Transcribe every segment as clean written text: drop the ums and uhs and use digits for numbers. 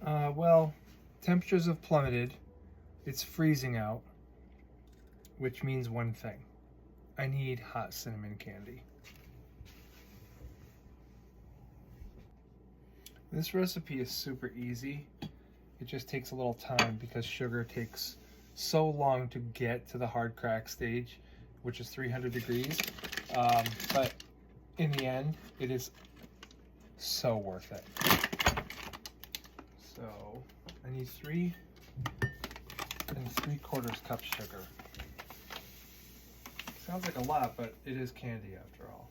Well, temperatures have plummeted. It's freezing out, which means one thing. I need hot cinnamon candy. This recipe is super easy. It just takes a little time because sugar takes so long to get to the hard crack stage, which is 300 degrees. But in the end, it is so worth it. So I need 3 3/4 cups sugar. Sounds like a lot, but it is candy after all.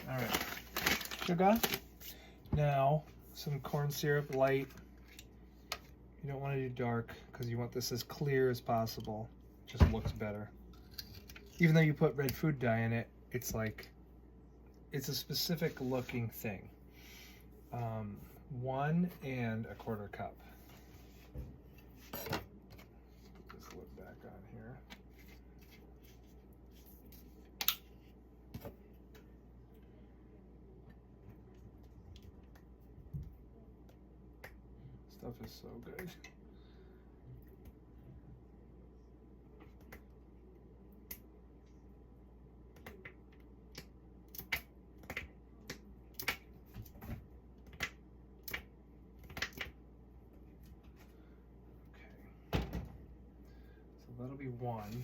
All right, sugar. Now, some corn syrup, light. You don't want to do dark because you want this as clear as possible. Just looks better. Even though you put red food dye in it, it's like, it's a specific looking thing. 1 1/4 cup. Put this lid back on here. Stuff is so good. Okay. So that'll be 1.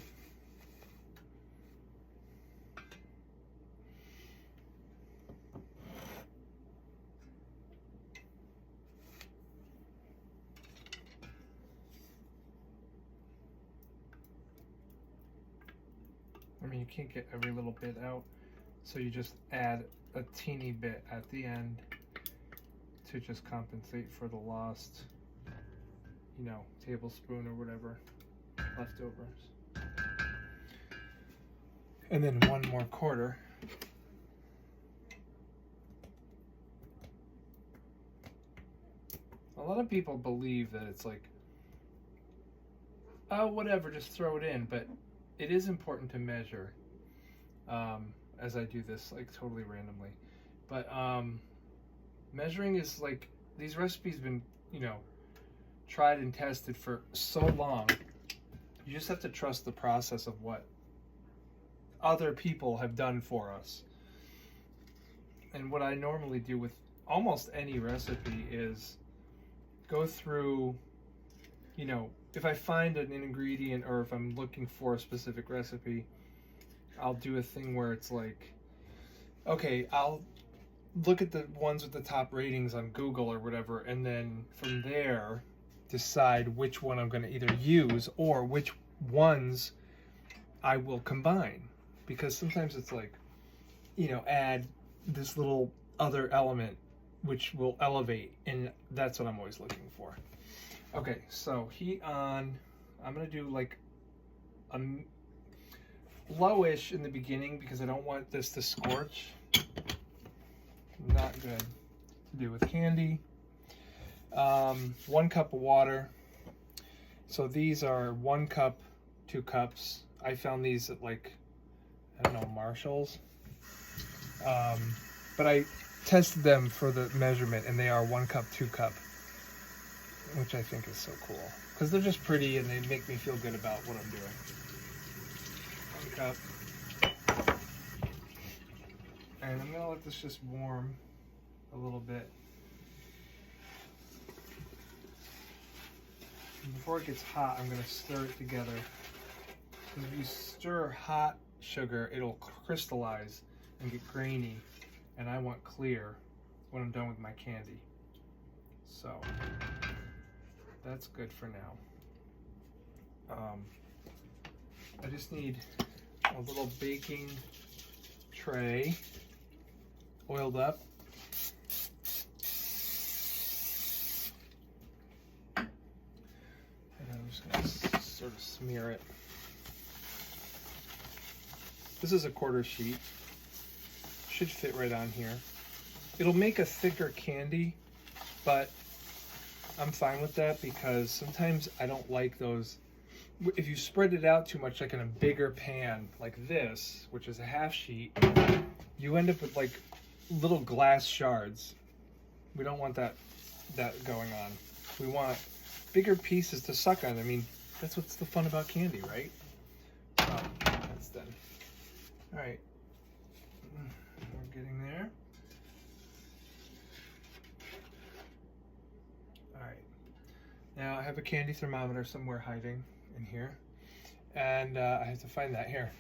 I mean, you can't get every little bit out, so you just add a teeny bit at the end to just compensate for the lost, tablespoon or whatever leftovers. And then 1 more quarter. A lot of people believe that it's like, oh, whatever, just throw it in, but it is important to measure, as I do this like totally randomly. But measuring is like, these recipes have been, tried and tested for so long. You just have to trust the process of what other people have done for us. And what I normally do with almost any recipe is go through, if I find an ingredient or if I'm looking for a specific recipe, I'll do a thing where it's like, okay, I'll look at the ones with the top ratings on Google or whatever, and then from there decide which one I'm going to either use or which ones I will combine. Because sometimes it's like, add this little other element which will elevate, and that's what I'm always looking for. Okay, so heat on. I'm gonna do like a lowish in the beginning because I don't want this to scorch. Not good to do with candy. 1 cup of water. So these are 1 cup, 2 cups. I found these at like, I don't know, Marshall's. But I tested them for the measurement and they are 1 cup, 2 cup, which I think is so cool because they're just pretty and they make me feel good about what I'm doing. 1 cup. And I'm gonna let this just warm a little bit. And before it gets hot, I'm gonna stir it together. If you stir hot sugar, it'll crystallize and get grainy, and I want clear when I'm done with my candy. So that's good for now. I just need a little baking tray, oiled up. And I'm just going to sort of smear it. This is a quarter sheet. Should fit right on here. It'll make a thicker candy, but I'm fine with that because sometimes I don't like those. If you spread it out too much, like in a bigger pan like this, which is a half sheet, you end up with like little glass shards. We don't want that going on. We want bigger pieces to suck on. I mean, that's what's the fun about candy, right? That's done. All right, we're getting there. All right, now I have a candy thermometer somewhere hiding in here, and I have to find that here.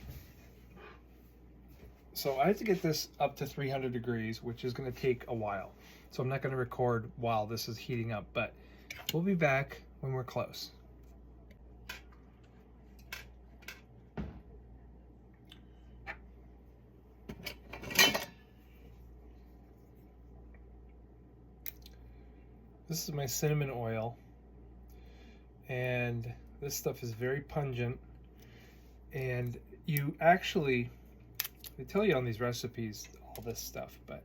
So I have to get this up to 300 degrees, which is going to take a while. So I'm not going to record while this is heating up, but we'll be back when we're close. This is my cinnamon oil, and this stuff is very pungent, and you actually, they tell you on these recipes all this stuff, but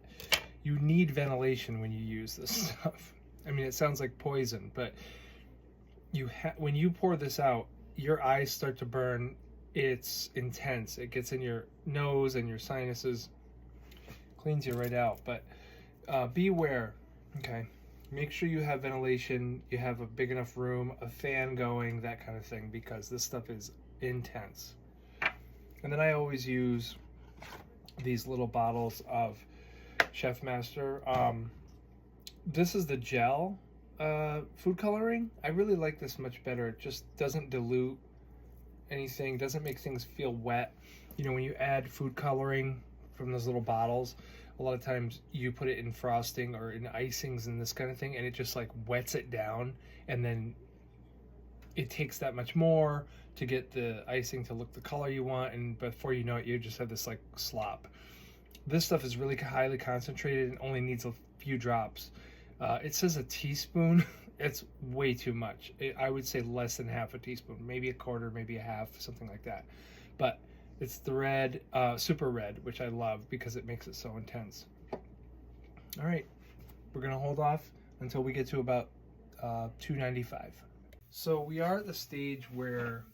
you need ventilation when you use this stuff. I mean, it sounds like poison, but when you pour this out, your eyes start to burn. It's intense. It gets in your nose and your sinuses, cleans you right out. But beware, okay? Make sure you have ventilation, you have a big enough room, a fan going, that kind of thing, because this stuff is intense. And then I always use these little bottles of Chef Master. This is the gel food coloring. I really like this much better. It just doesn't dilute anything, doesn't make things feel wet. You know, when you add food coloring from those little bottles, a lot of times you put it in frosting or in icings and this kind of thing, and it just like wets it down, and then it takes that much more to get the icing to look the color you want, and before you know it, you just have this like slop. This stuff is really highly concentrated and only needs a few drops. It says a teaspoon. It's way too much. I would say less than half a teaspoon, maybe a quarter, maybe a half, something like that. But it's the red, super red, which I love because it makes it so intense. All right, we're gonna hold off until we get to about 295. So we are at the stage where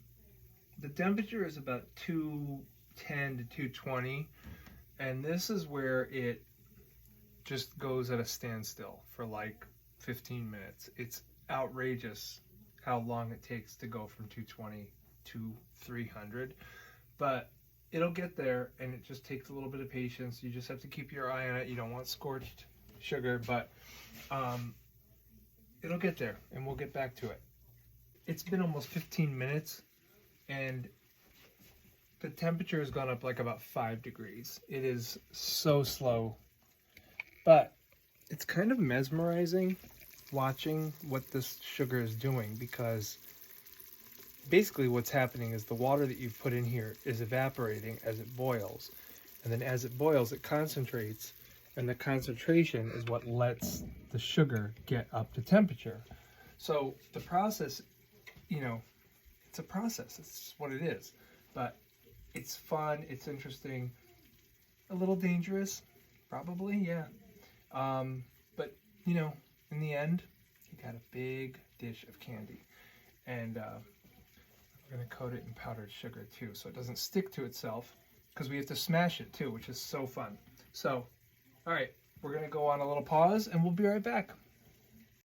the temperature is about 210 to 220, and this is where it just goes at a standstill for like 15 minutes. It's outrageous how long it takes to go from 220 to 300, but it'll get there, and it just takes a little bit of patience. You just have to keep your eye on it. You don't want scorched sugar, but it'll get there, and we'll get back to it. It's been almost 15 minutes, and the temperature has gone up like about 5 degrees. It is so slow, but it's kind of mesmerizing watching what this sugar is doing, because basically what's happening is the water that you've put in here is evaporating as it boils, and then as it boils it concentrates, and the concentration is what lets the sugar get up to temperature. So the process, you know, it's a process. It's what it is, but it's fun, it's interesting, a little dangerous, probably, yeah. But you know, in the end, you got a big dish of candy, and we're gonna coat it in powdered sugar too, so it doesn't stick to itself, because we have to smash it too, which is so fun. So, all right, we're gonna go on a little pause, and we'll be right back.